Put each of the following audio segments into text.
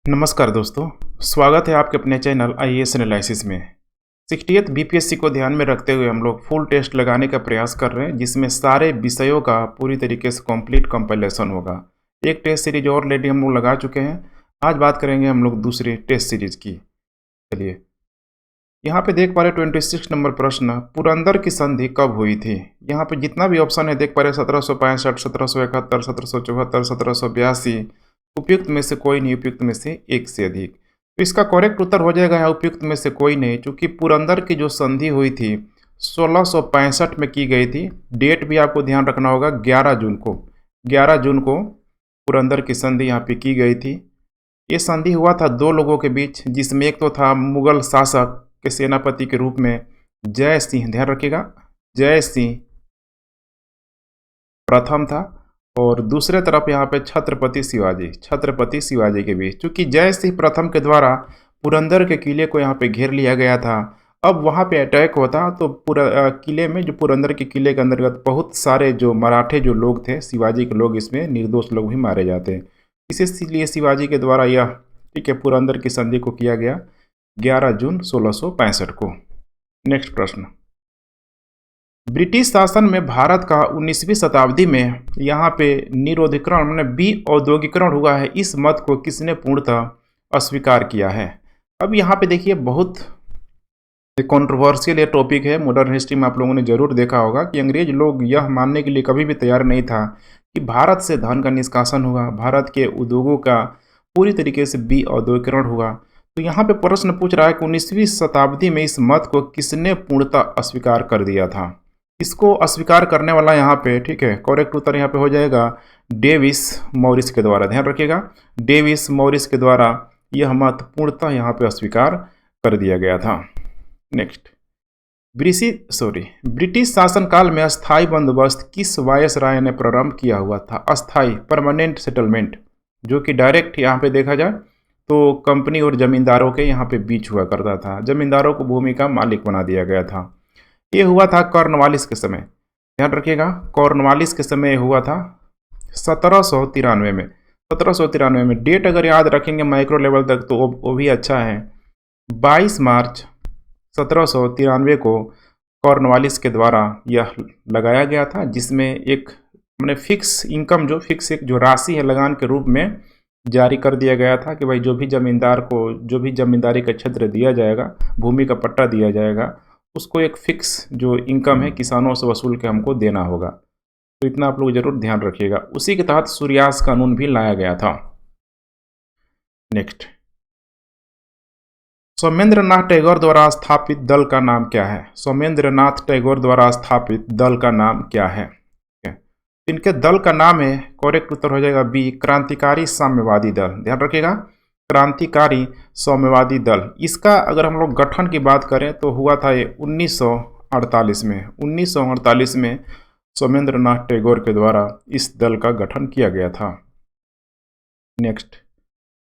नमस्कार दोस्तों, स्वागत है आपके अपने चैनल आईएएस एनालिसिस में। 60th बीपीएससी को ध्यान में रखते हुए हम लोग फुल टेस्ट लगाने का प्रयास कर रहे हैं, जिसमें सारे विषयों का पूरी तरीके से कंप्लीट कंपाइलेशन होगा। एक टेस्ट सीरीज और ऑलरेडी हम लोग लगा चुके हैं। आज बात करेंगे हम लोग दूसरी टेस्ट सीरीज की। चलिए, यहाँ पे देख पा रहे 26 नंबर प्रश्न, पुरंदर की संधि कब हुई थी। यहाँ पे जितना भी ऑप्शन है देख पा रहे 1765, 1771, 1774, 1782। उपयुक्त में से कोई नहीं, उपयुक्त में से एक से अधिक। तो इसका करेक्ट उत्तर हो जाएगा यहाँ उपयुक्त में से कोई नहीं, क्योंकि पुरंदर की जो संधि हुई थी 1665 में की गई थी। डेट भी आपको ध्यान रखना होगा, 11 जून को। 11 जून को पुरंदर की संधि यहाँ पे की गई थी। ये संधि हुआ था दो लोगों के बीच, जिसमें एक तो था मुगल शासक के सेनापति के रूप में जय सिंह, ध्यान रखिएगा, जय सिंह प्रथम था, और दूसरे तरफ यहाँ पे छत्रपति शिवाजी के बीच। चूंकि जय सिंह प्रथम के द्वारा पुरंदर के किले को यहाँ पे घेर लिया गया था, अब वहाँ पे अटैक होता तो पूरा किले में, जो पुरंदर के किले के अंतर्गत बहुत सारे जो मराठे जो लोग थे, शिवाजी के लोग, इसमें निर्दोष लोग भी मारे जाते। इसीलिए शिवाजी के द्वारा यह पुरंदर की संधि को किया गया 11 जून 1665 को। नेक्स्ट प्रश्न, ब्रिटिश शासन में भारत का 19वीं शताब्दी में यहाँ पे निरोधीकरण मैंने औद्योगिकरण हुआ है, इस मत को किसने पूर्णतः अस्वीकार किया है। अब यहाँ पे देखिए, बहुत कंट्रोवर्शियल ये टॉपिक है। मॉडर्न हिस्ट्री में आप लोगों ने जरूर देखा होगा कि अंग्रेज लोग यह मानने के लिए कभी भी तैयार नहीं था कि भारत से धन का निष्कासन होगा, भारत के उद्योगों का पूरी तरीके से औद्योगिकरण हुआ। तो यहाँ पे प्रश्न पूछ रहा है कि 19वीं शताब्दी में इस मत को किसने पूर्णतः अस्वीकार कर दिया था। इसको अस्वीकार करने वाला यहाँ पे, करेक्ट उत्तर यहाँ पे हो जाएगा डेविस मॉरिस के द्वारा। ध्यान रखिएगा, डेविस मॉरिस के द्वारा यह मत पूर्णतः यहाँ पे अस्वीकार कर दिया गया था। नेक्स्ट, ब्रिटिश शासनकाल में अस्थायी बंदोबस्त किस वायसराय ने प्रारंभ किया हुआ था। अस्थायी, परमानेंट सेटलमेंट, जो कि डायरेक्ट यहाँ पे देखा जाए तो कंपनी और जमींदारों के यहाँ पे बीच हुआ करता था। जमींदारों को भूमि का मालिक बना दिया गया था। ये हुआ था कॉर्नवालिस के समय। ध्यान रखिएगा, कॉर्नवालिस के समय हुआ था 1793 में। 1793 में डेट अगर याद रखेंगे माइक्रो लेवल तक तो वो भी अच्छा है। 22 मार्च 1793 को कॉर्नवालिस के द्वारा यह लगाया गया था, जिसमें एक मैंने फिक्स इनकम, एक जो राशि है लगान के रूप में जारी कर दिया गया था कि भाई जो भी जमींदार को जो भी जमींदारी का क्षेत्र दिया जाएगा, भूमि का पट्टा दिया जाएगा, उसको एक फिक्स जो इनकम है किसानों से वसूल के हमको देना होगा। तो इतना आप लोग जरूर ध्यान रखिएगा। उसी के तहत सूर्यास्त कानून भी लाया गया था। नेक्स्ट, सोमेंद्र नाथ टैगोर द्वारा स्थापित दल का नाम क्या है। सोमेंद्र नाथ टैगोर द्वारा स्थापित दल का नाम क्या है। इनके दल का नाम है, करेक्ट उत्तर हो जाएगा बी, क्रांतिकारी साम्यवादी दल। ध्यान रखिएगा, क्रांतिकारी साम्यवादी दल। इसका अगर हम लोग गठन की बात करें तो हुआ था ये 1948 में। 1948 में सोमेंद्र नाथ टैगोर के द्वारा इस दल का गठन किया गया था। नेक्स्ट,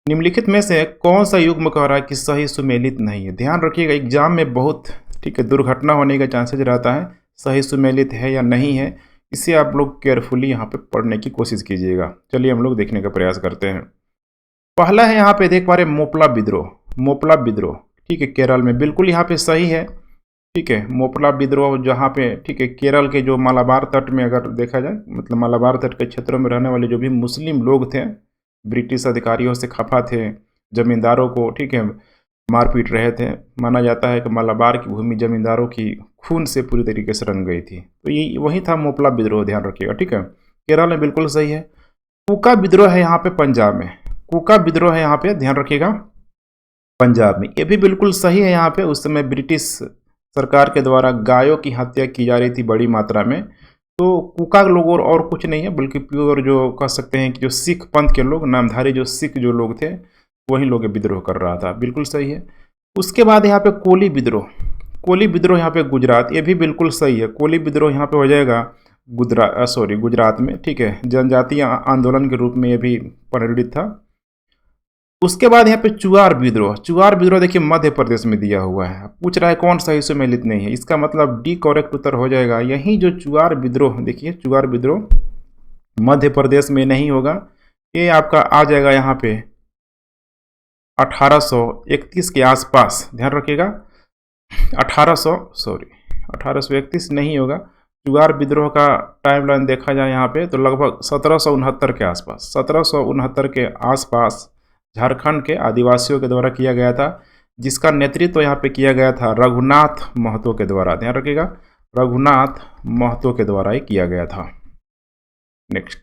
निम्नलिखित में से कौन सा युग्म कह रहा है कि सही सुमेलित नहीं है। ध्यान रखिएगा, एग्जाम में बहुत दुर्घटना होने का चांसेस रहता है। सही सुमेलित है या नहीं है, इसे आप लोग केयरफुली यहाँ पे पढ़ने की कोशिश कीजिएगा। चलिए हम लोग देखने का प्रयास करते हैं। पहला है यहाँ पे देख पा रहे मोपला विद्रोह। मोपला विद्रोह, केरल में, बिल्कुल यहाँ पे सही है। मोपला विद्रोह जहाँ पे, केरल के जो मालाबार तट में अगर देखा जाए, मतलब मालाबार तट के क्षेत्रों में रहने वाले जो भी मुस्लिम लोग थे, ब्रिटिश अधिकारियों से खफा थे, जमींदारों को मारपीट रहे थे। माना जाता है कि मालाबार की भूमि जमींदारों की खून से पूरी तरीके से रंग गई थी। तो ये वही था मोपला विद्रोह, ध्यान रखिएगा। केरल में बिल्कुल सही है। कुका विद्रोह है यहाँ पे पंजाब में। कुका विद्रोह है यहाँ पे, ध्यान रखिएगा, पंजाब में। ये भी बिल्कुल सही है। यहाँ पे उस समय ब्रिटिश सरकार के द्वारा गायों की हत्या की जा रही थी बड़ी मात्रा में। तो कुका लोग और कुछ नहीं है, बल्कि प्योर जो कह सकते हैं कि जो सिख पंथ के लोग, नामधारी जो सिख जो लोग थे, वही लोग विद्रोह कर रहा था। बिल्कुल सही है। उसके बाद यहाँ पे कोली विद्रोह। कोली विद्रोह यहाँ पे गुजरात, ये भी बिल्कुल सही है। कोली विद्रोह यहाँ पे हो जाएगा गुजरात में। जनजातीय आंदोलन के रूप में ये भी परिणित था। उसके बाद यहाँ पे चुआर विद्रोह। चुआर विद्रोह देखिए मध्य प्रदेश में दिया हुआ है। पूछ रहा है कौन सा सुमेलित नहीं है, इसका मतलब डी करेक्ट उत्तर हो जाएगा। यही जो चुआर विद्रोह, देखिए चुआर विद्रोह मध्य प्रदेश में नहीं होगा, ये आपका आ जाएगा यहाँ पे 1831 के आसपास, ध्यान रखिएगा 1831 नहीं होगा, चुगार विद्रोह का टाइमलाइन देखा जाए यहाँ पे तो लगभग 1769 के आसपास, 1769 के आसपास झारखंड के आदिवासियों के द्वारा किया गया था, जिसका नेतृत्व यहाँ पे किया गया था रघुनाथ महतो के द्वारा, ध्यान रखिएगा रघुनाथ महतो के द्वारा ही किया गया था। Next,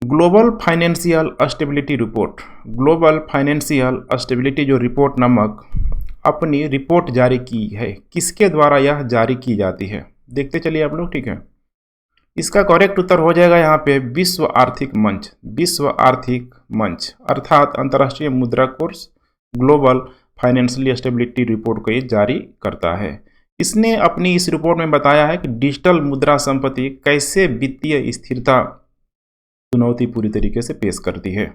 global financial stability report, global financial stability जो रिपोर्ट नामक अपनी रिपोर्ट जारी की है, किसके द्वारा यह जारी की जाती है, देखते चलिए आप लोग, ठीक है। इसका करेक्ट उत्तर हो जाएगा यहाँ पे विश्व आर्थिक मंच, विश्व आर्थिक मंच अर्थात अंतर्राष्ट्रीय मुद्रा कोष ग्लोबल फाइनेंशियल स्टेबिलिटी रिपोर्ट को ये जारी करता है। इसने अपनी इस रिपोर्ट में बताया है कि डिजिटल मुद्रा संपत्ति कैसे वित्तीय स्थिरता चुनौती पूरी तरीके से पेश करती है।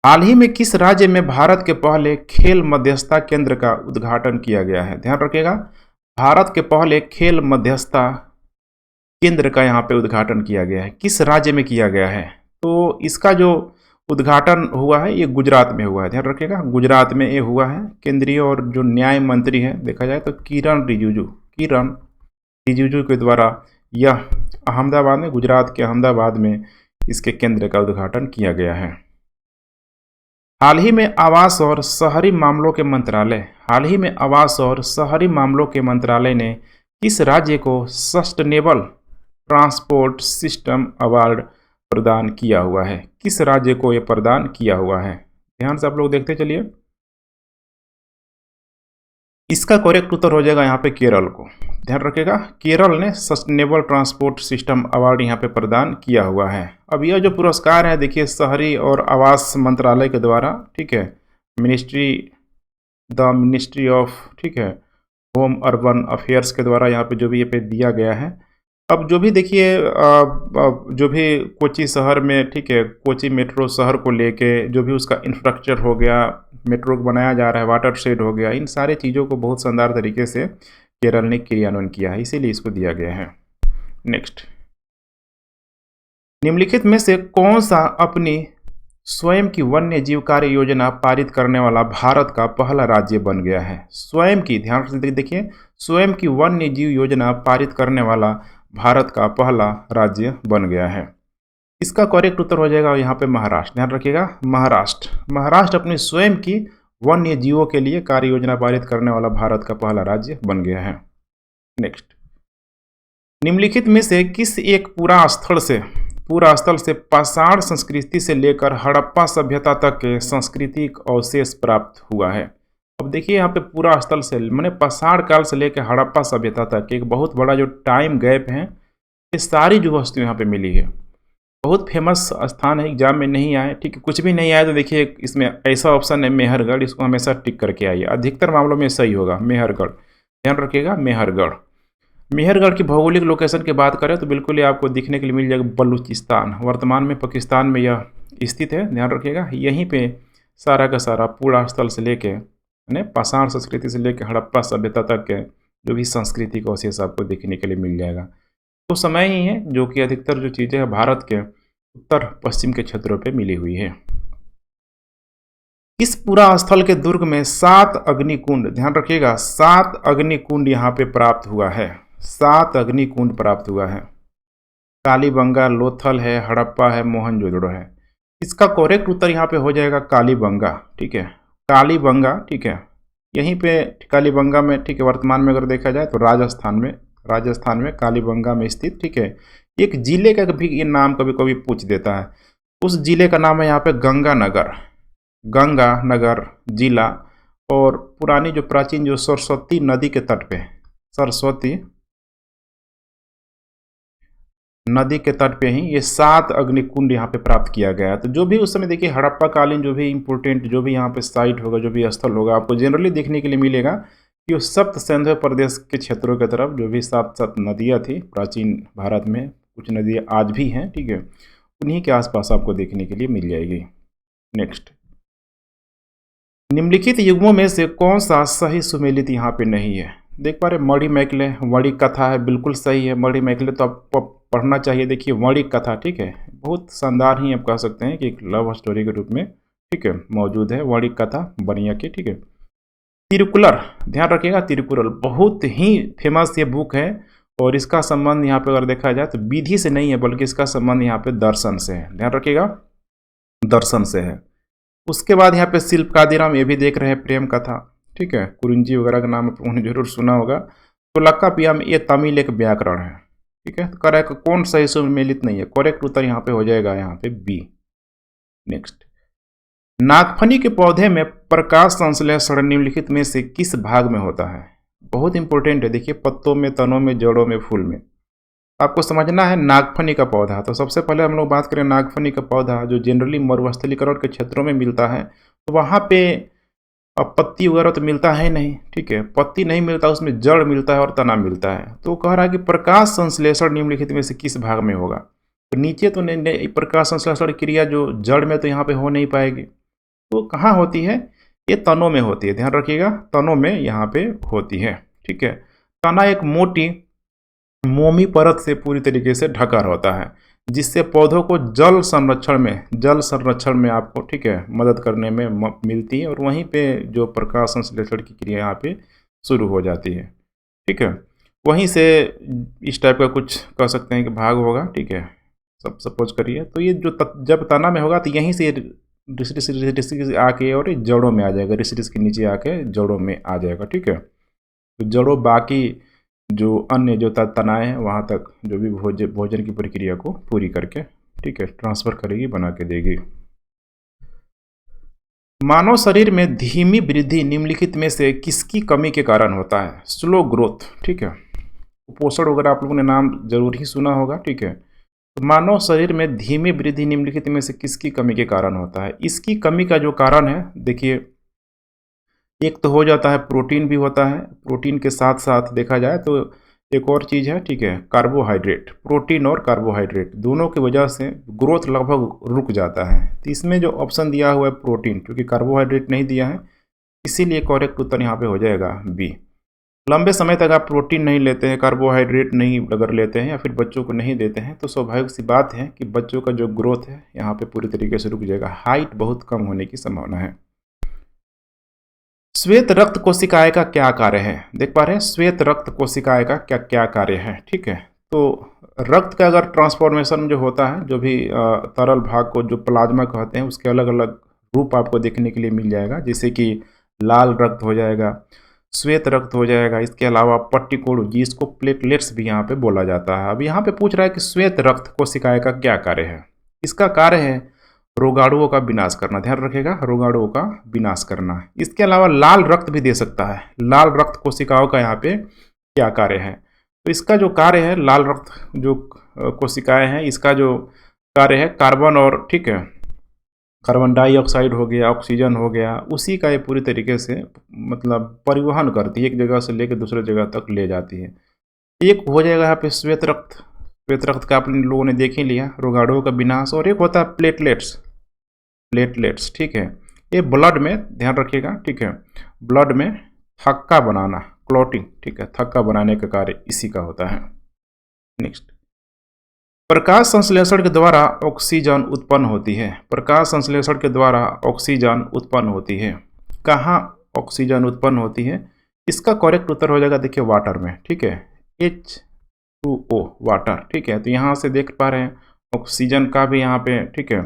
हाल ही में किस राज्य में भारत के पहले खेल मध्यस्थता केंद्र का उद्घाटन किया गया है, ध्यान रखिएगा भारत के पहले खेल मध्यस्थता केंद्र का यहाँ पे उद्घाटन किया गया है, किस राज्य में किया गया है, तो इसका जो उद्घाटन हुआ है ये गुजरात में हुआ है, ध्यान रखिएगा गुजरात में ये हुआ है। केंद्रीय और जो न्याय मंत्री है देखा जाए तो किरण रिजिजू के द्वारा यह अहमदाबाद में, गुजरात के अहमदाबाद में इसके केंद्र का उद्घाटन किया गया है। हाल ही में आवास और शहरी मामलों के मंत्रालय, हाल ही में आवास और शहरी मामलों के मंत्रालय ने किस राज्य को सस्टेनेबल ट्रांसपोर्ट सिस्टम अवार्ड प्रदान किया हुआ है, किस राज्य को यह प्रदान किया हुआ है, ध्यान से आप लोग देखते चलिए। इसका करेक्ट उत्तर हो जाएगा यहाँ पे केरल को, ध्यान रखिएगा केरल ने सस्टेनेबल ट्रांसपोर्ट सिस्टम अवार्ड यहाँ पे प्रदान किया हुआ है। अब यह जो पुरस्कार है देखिए शहरी और आवास मंत्रालय के द्वारा, ठीक है, मिनिस्ट्री ऑफ, ठीक है, होम अर्बन अफेयर्स के द्वारा यहाँ पे जो भी ये पे दिया गया है। अब जो भी देखिए जो भी कोची शहर में, ठीक है, कोची मेट्रो शहर को लेके जो भी उसका इंफ्रास्ट्रक्चर हो गया, मेट्रो को बनाया जा रहा है, वाटर शेड हो गया, इन सारे चीज़ों को बहुत शानदार तरीके से केरल ने क्रियान्वयन किया है, इसीलिए इसको दिया गया है। नेक्स्ट, निम्नलिखित में से कौन सा अपनी स्वयं की वन्य जीव कार्य योजना पारित करने वाला भारत का पहला राज्य बन गया है, स्वयं की, ध्यान से देखिए स्वयं की वन्य जीव योजना पारित करने वाला भारत का पहला राज्य बन गया है। इसका करेक्ट उत्तर हो जाएगा यहाँ पे महाराष्ट्र, ध्यान रखिएगा महाराष्ट्र अपनी स्वयं की वन्य जीवों के लिए कार्य योजना पारित करने वाला भारत का पहला राज्य बन गया है। नेक्स्ट, निम्नलिखित में से किस एक पूरा स्थल से पाषाण संस्कृति से लेकर हड़प्पा सभ्यता तक के सांस्कृतिक अवशेष प्राप्त हुआ है। अब देखिए यहाँ पे पूरा स्थल से मैंने पाषाण काल से लेकर हड़प्पा सभ्यता तक एक बहुत बड़ा जो टाइम गैप है, ये सारी जो वस्तुएं यहाँ पे मिली है। बहुत फेमस स्थान है, एग्जाम में नहीं आए, ठीक है, कुछ भी नहीं आए तो देखिए इसमें ऐसा ऑप्शन है मेहरगढ़, इसको हमेशा टिक करके आइए, अधिकतर मामलों में सही होगा मेहरगढ़, ध्यान रखिएगा मेहरगढ़ की भौगोलिक लोकेशन की बात करें तो बिल्कुल ही आपको दिखने के लिए मिल जाएगा बलूचिस्तान, वर्तमान में पाकिस्तान में यह स्थित है, ध्यान रखिएगा। यहीं पे सारा का सारा पूरा स्थल से लेके यानी पाषाण संस्कृति से लेकर हड़प्पा सभ्यता तक के जो भी सांस्कृतिक अवशेष आपको देखने के लिए मिल जाएगा। तो समय ही है जो कि अधिकतर जो चीज़ें हैं भारत के उत्तर पश्चिम के क्षेत्रों पे मिली हुई है। इस पूरा स्थल के दुर्ग में 7 अग्निकुंड, ध्यान रखिएगा 7 अग्निकुंड यहाँ पे प्राप्त हुआ है, 7 अग्निकुंड प्राप्त हुआ है। कालीबंगा, लोथल है, हड़प्पा है, मोहनजोदड़ो है। इसका करेक्ट उत्तर यहाँ पे हो जाएगा कालीबंगा, ठीक है, कालीबंगा, ठीक है, यहीं पे कालीबंगा में, ठीक है, वर्तमान में अगर देखा जाए तो राजस्थान में कालीबंगा में स्थित, ठीक है, एक जिले का भी ये नाम कभी कभी पूछ देता है, उस जिले का नाम है यहाँ पे गंगानगर जिला, और पुरानी जो प्राचीन जो सरस्वती नदी के तट पे, सरस्वती नदी के तट पे ही ये 7 अग्निकुंड यहाँ पे प्राप्त किया गया है। तो जो भी उस समय देखिए हड़प्पा कालीन जो भी इम्पोर्टेंट जो भी यहाँ पे साइट होगा, जो भी स्थल होगा, आपको जनरली देखने के लिए मिलेगा कि उस सप्त सिंधु प्रदेश के क्षेत्रों की तरफ जो भी 7 नदियाँ थी प्राचीन भारत में, कुछ नदियाँ आज भी हैं, ठीक है, उन्हीं के आसपास आपको देखने के लिए मिल जाएगी। नेक्स्ट, निम्नलिखित युग्मों में से कौन सा सही सुमेलित यहाँ पे नहीं है, देख पा रहे मणि मैखले, मणि कथा है, बिल्कुल सही है, मणि मैखले तो आपको पढ़ना चाहिए। देखिए मणि कथा, ठीक है, बहुत शानदार ही आप कह सकते हैं कि एक लव स्टोरी के रूप में ठीक है, मौजूद है वर्णिक कथा बनिया की। ठीक है, तिरुकुलर, ध्यान रखिएगा, तिरुकुलर बहुत ही फेमस ये बुक है और इसका संबंध यहाँ पे अगर देखा जाए तो विधि से नहीं है बल्कि इसका संबंध यहाँ पे दर्शन से है, ध्यान रखिएगा, दर्शन से है। उसके बाद यहाँ पे शिल्पकादिराम, ये भी देख रहे हैं, प्रेम कथा। ठीक है, कुरिंजी वगैरह का नाम उन्हें जरूर सुना होगा। तो लक्कापियम ये तमिल एक व्याकरण है। ठीक है, तो करेक्ट कौन सही सुमेलित नहीं है, करेक्ट उत्तर यहाँ पे हो जाएगा यहाँ पे बी। नेक्स्ट, नागफनी के पौधे में प्रकाश संश्लेषण निम्नलिखित में से किस भाग में होता है? बहुत इंपॉर्टेंट है, देखिए, पत्तों में, तनों में, जड़ों में, फूल में। आपको समझना है नागफनी का पौधा। तो सबसे पहले हम लोग बात करें नागफनी का पौधा जो जनरली मरुस्थलीकरण के क्षेत्रों में मिलता है, तो वहाँ पे अब पत्ती वगैरह तो मिलता है नहीं। ठीक है, पत्ती नहीं मिलता, उसमें जड़ मिलता है और तना मिलता है। तो कह रहा है कि प्रकाश संश्लेषण निम्नलिखित में से किस भाग में होगा? तो नीचे तो नहीं, प्रकाश संश्लेषण क्रिया जो जड़ में तो यहाँ पे हो नहीं पाएगी, तो कहाँ होती है? ये तनों में होती है, ध्यान रखिएगा, तनों में यहाँ पे होती है। ठीक है, तना एक मोटी मोमी परत से पूरी तरीके से ढका होता है जिससे पौधों को जल संरक्षण में आपको, ठीक है, मदद करने में मिलती है और वहीं पे जो प्रकाश संश्लेषण की क्रिया यहाँ पे शुरू हो जाती है। ठीक है, वहीं से इस टाइप का कुछ कह सकते हैं कि भाग होगा। ठीक है, सब सपोज करिए, तो ये जो जब तना में होगा तो यहीं से ऋषि आके और जड़ों में आ जाएगा, ऋषि के नीचे आके जड़ों में आ जाएगा। ठीक है, तो जड़ों बाकी जो अन्य जो तनाएं हैं वहाँ तक जो भी भोजन की प्रक्रिया को पूरी करके, ठीक है, ट्रांसफर करेगी, बना के देगी। मानव शरीर में धीमी वृद्धि निम्नलिखित में से किसकी कमी के कारण होता है? Slow growth. ठीक है, कुपोषण वगैरह आप लोगों ने नाम जरूर ही सुना होगा। ठीक है, तो मानव शरीर में धीमी वृद्धि निम्नलिखित में से किसकी कमी के कारण होता है? इसकी कमी का जो कारण है, देखिए, एक तो हो जाता है प्रोटीन भी होता है, प्रोटीन के साथ साथ देखा जाए तो एक और चीज़ है, ठीक है, कार्बोहाइड्रेट। प्रोटीन और कार्बोहाइड्रेट दोनों की वजह से ग्रोथ लगभग रुक जाता है। तो इसमें जो ऑप्शन दिया हुआ है प्रोटीन, क्योंकि कार्बोहाइड्रेट नहीं दिया है, इसीलिए करेक्ट उत्तर यहाँ पे हो जाएगा बी। लंबे समय तक आप प्रोटीन नहीं लेते हैं, कार्बोहाइड्रेट नहीं अगर लेते हैं या फिर बच्चों को नहीं देते हैं, तो स्वाभाविक सी बात है कि बच्चों का जो ग्रोथ है यहाँ पे पूरी तरीके से रुक जाएगा, हाइट बहुत कम होने की संभावना है। श्वेत रक्त कोशिकाएं का क्या कार्य है? देख पा रहे हैं, श्वेत रक्त कोशिकाएं का क्या क्या कार्य है? ठीक है, तो रक्त का अगर ट्रांसफॉर्मेशन जो होता है, जो भी तरल भाग को जो प्लाज्मा कहते हैं, उसके अलग अलग रूप आपको देखने के लिए मिल जाएगा, जैसे कि लाल रक्त हो जाएगा, श्वेत रक्त हो जाएगा, इसके अलावा पट्टिकोण, जिसको प्लेटलेट्स भी यहाँ पे बोला जाता है। अब यहाँ पे पूछ रहा है कि श्वेत रक्त कोशिकाएं का क्या कार्य है? इसका कार्य है रोगाणुओं का विनाश करना, ध्यान रखिएगा, रोगाणुओं का विनाश करना। इसके अलावा लाल रक्त भी दे सकता है। लाल रक्त कोशिकाओं का यहाँ पे क्या कार्य है? तो इसका जो कार्य है, लाल रक्त जो कोशिकाएं हैं, इसका जो कार्य है कार्बन और, ठीक है, कार्बन डाइऑक्साइड हो गया, ऑक्सीजन हो गया, उसी का ये पूरी तरीके से मतलब परिवहन करती है, एक जगह से लेकर दूसरे जगह तक ले जाती है। एक हो जाएगा यहाँ पे श्वेत रक्त, श्वेत रक्त का आप लोगों ने देख ही लिया, रोगाणुओं का विनाश। और एक होता है प्लेटलेट्स, प्लेटलेट्स, ठीक है, ये ब्लड में, ध्यान रखिएगा, ठीक है, ब्लड में थक्का बनाना, क्लॉटिंग, ठीक है, थक्का बनाने का कार्य इसी का होता है। नेक्स्ट, प्रकाश संश्लेषण के द्वारा ऑक्सीजन उत्पन्न होती है। प्रकाश संश्लेषण के द्वारा ऑक्सीजन उत्पन्न होती है। कहाँ ऑक्सीजन उत्पन्न होती है? इसका करेक्ट उत्तर हो जाएगा, देखिए, वाटर में। ठीक है, H2O, वाटर। ठीक है, तो यहाँ से देख पा रहे हैं ऑक्सीजन का भी यहाँ पे, ठीक है,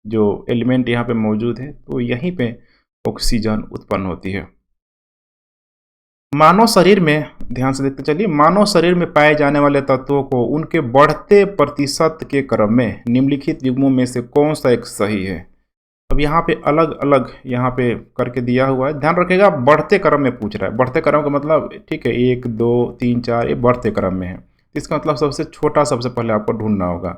जो एलिमेंट यहाँ पे मौजूद है, तो यहीं पे ऑक्सीजन उत्पन्न होती है। मानव शरीर में, ध्यान से देखते चलिए, मानव शरीर में पाए जाने वाले तत्वों को उनके बढ़ते प्रतिशत के क्रम में निम्नलिखित युग्मों में से कौन सा एक सही है? अब यहाँ पे अलग अलग यहाँ पे करके दिया हुआ है, ध्यान रखिएगा, बढ़ते क्रम में पूछ रहा है। बढ़ते क्रम का मतलब, ठीक है, 1 2 3 4, ये बढ़ते क्रम में है। इसका मतलब सबसे छोटा सबसे पहले आपको ढूंढना होगा।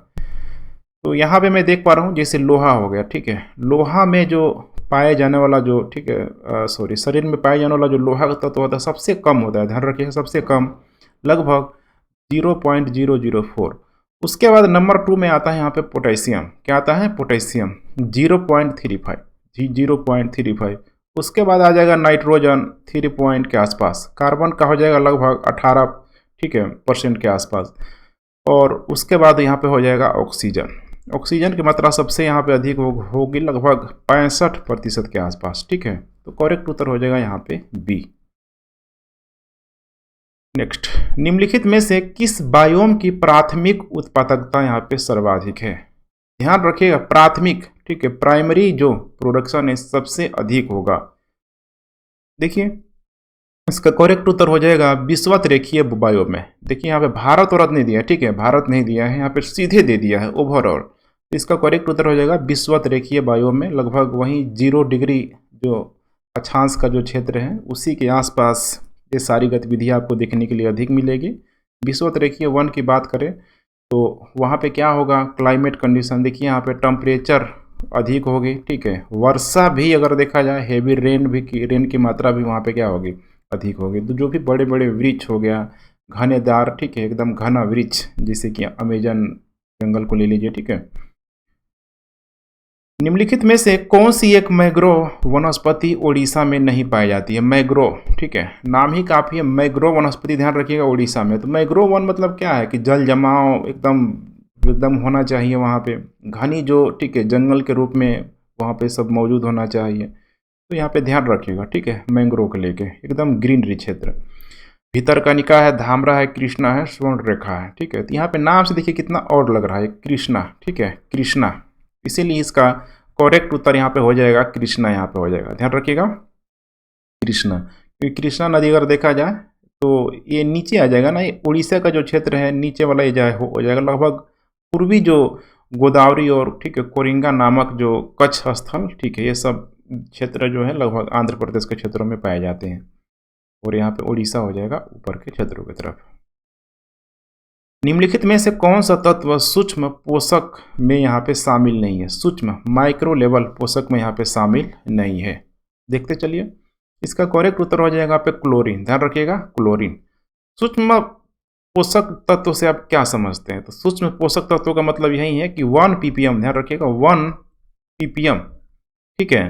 तो यहाँ पे मैं देख पा रहा हूँ, जैसे लोहा हो गया, ठीक है, लोहा में जो पाए जाने वाला जो, ठीक है, शरीर में पाए जाने वाला जो लोहा का तत्व होता है सबसे कम होता है, ध्यान रखिएगा, सबसे कम, लगभग 0.004। उसके बाद नंबर 2 में आता है यहाँ पे पोटेशियम। क्या आता है? पोटेशियम 0.35, 0.35। उसके बाद आ जाएगा नाइट्रोजन 3 पॉइंट के आसपास, कार्बन का हो जाएगा लगभग 18, ठीक है, % के आसपास, और उसके बाद यहाँ पे हो जाएगा ऑक्सीजन। ऑक्सीजन की मात्रा सबसे यहाँ पे अधिक होगी लगभग 65% के आसपास, ठीक है। तो करेक्ट उत्तर हो जाएगा यहाँ पे बी। नेक्स्ट, निम्नलिखित में से किस बायोम की प्राथमिक उत्पादकता यहाँ पे सर्वाधिक है? ध्यान रखिएगा, प्राथमिक, ठीक है, प्राइमरी जो प्रोडक्शन है सबसे अधिक होगा। देखिए इसका करेक्ट उत्तर हो जाएगा विषुवत रेखीय बायोम में। देखिए यहाँ पे भारत और नहीं दिया है, ठीक है, भारत नहीं दिया है, यहाँ पे सीधे दे दिया है ओवरऑल। तो इसका करेक्ट उत्तर हो जाएगा विषुवत रेखीय बायोम में, लगभग वहीं 0 डिग्री जो अक्षांश का जो क्षेत्र है उसी के आसपास ये सारी गतिविधियाँ आपको देखने के लिए अधिक मिलेगी। विषुवत रेखीय 1 की बात करें तो वहाँ पे क्या होगा, क्लाइमेट कंडीशन देखिए यहाँ पे टेम्परेचर अधिक होगी, ठीक है, वर्षा भी अगर देखा जाए हेवी रेन की मात्रा भी वहाँ पे क्या होगी, अधिक होगी। तो जो भी बड़े बड़े वृक्ष हो गया घनेदार, ठीक है, एकदम घना वृक्ष, जैसे कि अमेजन जंगल को ले लीजिए, ठीक है। निम्नलिखित में से कौन सी एक मैग्रोव वनस्पति उड़ीसा में नहीं पाई जाती है? मैग्रोव, ठीक है, नाम ही काफ़ी है, मैग्रोव वनस्पति, ध्यान रखिएगा उड़ीसा में। तो मैग्रोव वन मतलब क्या है कि जल जमाव एकदम होना चाहिए वहाँ पे, घनी जो, ठीक है, जंगल के रूप में वहाँ पे सब मौजूद होना चाहिए। तो यहाँ पे ध्यान रखिएगा, ठीक है, मैंग्रोव को लेके एकदम ग्रीनरी क्षेत्र। भितरकनिका है, धामरा है, कृष्णा है, स्वर्णरेखा है, ठीक है। तो यहाँ पे नाम से देखिए कितना और लग रहा है, कृष्णा, ठीक है, कृष्णा, इसीलिए इसका करेक्ट उत्तर यहाँ पे हो जाएगा कृष्णा, यहाँ पे हो जाएगा, ध्यान रखिएगा कृष्णा। क्योंकि कृष्णा नदी अगर देखा जाए तो ये नीचे आ जाएगा ना, ये उड़ीसा का जो क्षेत्र है नीचे वाला ये हो जाएगा, लगभग पूर्वी जो गोदावरी और, ठीक है, कोरिंगा नामक जो कच्छ स्थल, ठीक है, ये सब क्षेत्र जो है लगभग आंध्र प्रदेश के क्षेत्रों में पाए जाते हैं। और यहाँ पे उड़ीसा हो जाएगा ऊपर के क्षेत्रों की तरफ। निम्नलिखित में से कौन सा तत्व सूक्ष्म पोषक में यहाँ पे शामिल नहीं है? सूक्ष्म माइक्रो लेवल पोषक में यहाँ पे शामिल नहीं है, देखते चलिए। इसका करेक्ट उत्तर हो जाएगा पे क्लोरीन, ध्यान रखिएगा क्लोरीन। सूक्ष्म पोषक तत्व से आप क्या समझते हैं? तो सूक्ष्म पोषक तत्व का मतलब यही है कि 1 ppm, ध्यान रखिएगा 1 ppm, ठीक है,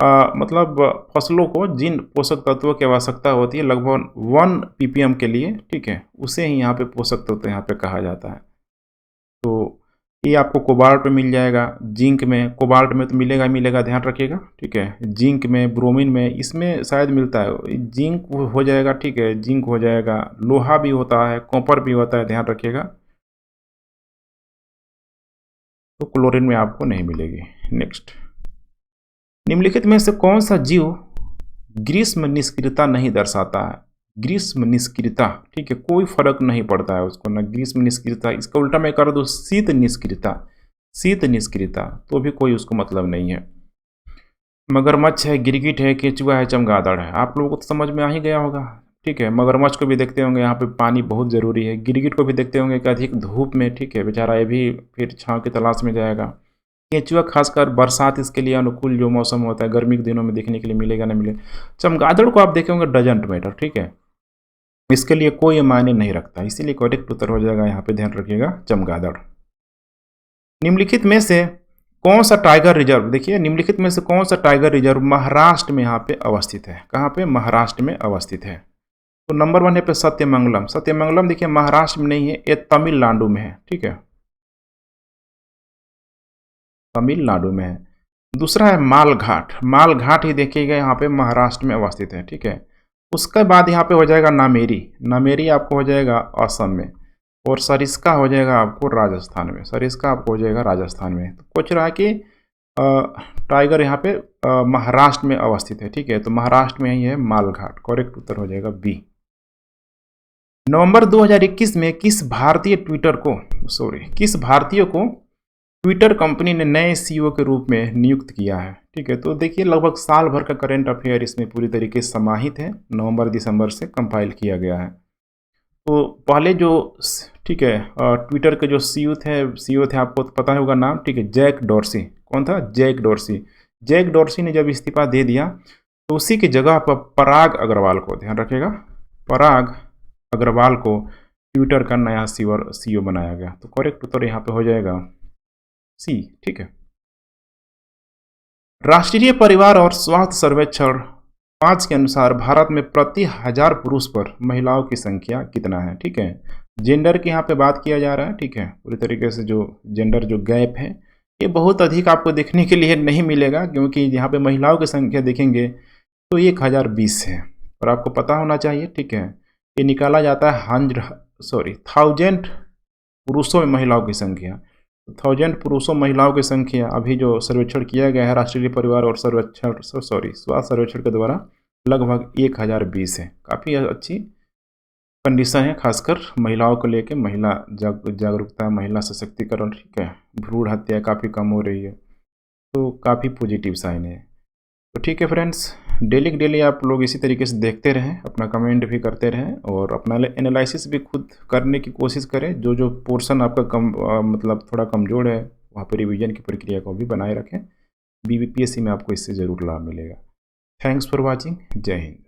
मतलब फसलों को जिन पोषक तत्वों की आवश्यकता होती है लगभग 1 ppm के लिए, ठीक है, उसे ही यहाँ पे पोषक तत्व यहाँ पे कहा जाता है। तो ये आपको कोबाल्ट में मिल जाएगा, जिंक में, कोबाल्ट में तो मिलेगा, ध्यान रखिएगा, ठीक है, जिंक में, ब्रोमीन में, इसमें शायद मिलता है, जिंक हो जाएगा, ठीक है, जिंक हो जाएगा, लोहा भी होता है, कॉपर भी होता है, ध्यान रखिएगा। तो क्लोरीन में आपको नहीं मिलेगी। नेक्स्ट, निम्नलिखित में से कौन सा जीव ग्रीष्म निष्क्रियता नहीं दर्शाता है? ग्रीष्म निष्क्रियता, ठीक है, कोई फर्क नहीं पड़ता है उसको ना, ग्रीष्म निष्क्रियता, इसका उल्टा मैं कर दूँ शीत निष्क्रियता, शीत निष्क्रियता, तो भी कोई उसको मतलब नहीं है। मगरमच्छ है, गिरगिट है, केचुआ है, चमगादड़ है, आप लोगों को तो समझ में आ ही गया होगा, ठीक है। मगरमच्छ को भी देखते होंगे, यहाँ पे पानी बहुत ज़रूरी है। गिरगिट को भी देखते होंगे कि अधिक धूप में, ठीक है, बेचारा ये भी फिर छाँव की तलाश में जाएगा। केंचुआ खासकर बरसात इसके लिए अनुकूल जो मौसम होता है, गर्मी के दिनों में देखने के लिए मिलेगा ना मिले। चमगादड़ को आप देखेंगे डजंट मैटर, ठीक है, इसके लिए कोई मायने नहीं रखता, इसीलिए करेक्ट उत्तर हो जाएगा यहाँ पे, ध्यान रखिएगा चमगादड़। निम्नलिखित में से कौन सा टाइगर रिजर्व, देखिए निम्नलिखित में से कौन सा टाइगर रिजर्व महाराष्ट्र में यहाँ पे अवस्थित है? कहाँ पे? महाराष्ट्र में अवस्थित है। तो नंबर 1 है पे सत्यमंगलम। सत्यमंगलम देखिए महाराष्ट्र में नहीं है, ये तमिलनाडु में है, ठीक है, तमिलनाडु में है। दूसरा है मालघाट, मालघाट ही देखिएगा यहाँ पे महाराष्ट्र में अवस्थित है, ठीक है। उसके बाद यहाँ पे हो जाएगा नामेरी, नामेरी आपको हो जाएगा असम में, और सरिस्का हो जाएगा आपको राजस्थान में, सरिस्का आपको हो जाएगा राजस्थान में। तो पूछ रहा है कि टाइगर यहाँ पे महाराष्ट्र में अवस्थित है, ठीक है, तो महाराष्ट्र में ही है मालघाट, करेक्ट उत्तर हो जाएगा बी। नवंबर 2021 में किस भारतीय को ट्विटर कंपनी ने नए सीईओ के रूप में नियुक्त किया है? ठीक है, तो देखिए लगभग साल भर का करंट अफेयर इसमें पूरी तरीके से समाहित है, नवंबर दिसंबर से कंपाइल किया गया है। तो पहले जो, ठीक है, ट्विटर के जो सीईओ थे आपको तो पता होगा नाम, ठीक है, जैक डॉर्सी। कौन था? Jack Dorsey. जैक डॉर्सी ने जब इस्तीफा दे दिया तो उसी की जगह पर पराग अग्रवाल को, ध्यान रखिएगा, पराग अग्रवाल को ट्विटर का नया सीईओ बनाया गया। तो करेक्ट उत्तर यहाँ पे हो जाएगा सी, ठीक है। राष्ट्रीय परिवार और स्वास्थ्य सर्वेक्षण 5 के अनुसार भारत में प्रति 1000 पुरुष पर महिलाओं की संख्या कितना है? ठीक है, जेंडर की यहाँ पे बात किया जा रहा है, ठीक है। पूरी तरीके से जो जेंडर जो गैप है ये बहुत अधिक आपको देखने के लिए नहीं मिलेगा, क्योंकि यहाँ पे महिलाओं की संख्या देखेंगे तो 1020 है। और आपको पता होना चाहिए, ठीक है, ये निकाला जाता है 1000 पुरुषों में महिलाओं की संख्या। 1000 पुरुषों महिलाओं की संख्या अभी जो सर्वेक्षण किया गया है राष्ट्रीय परिवार और स्वास्थ्य सर्वेक्षण के द्वारा लगभग 1020 है। काफ़ी अच्छी कंडीशन है, खासकर महिलाओं को लेके। महिला जागरूकता, महिला सशक्तिकरण, ठीक है, भ्रूण हत्या काफ़ी कम हो रही है, तो काफ़ी पॉजिटिव साइन है। तो ठीक है फ्रेंड्स, डेली के डेली आप लोग इसी तरीके से देखते रहें, अपना कमेंट भी करते रहें और अपना एनालिसिस भी खुद करने की कोशिश करें। जो जो पोर्शन आपका मतलब थोड़ा कमज़ोर है वहाँ पर रिवीजन की प्रक्रिया को भी बनाए रखें। बीबीपीएससी में आपको इससे ज़रूर लाभ मिलेगा। Thanks for watching. जय हिंद।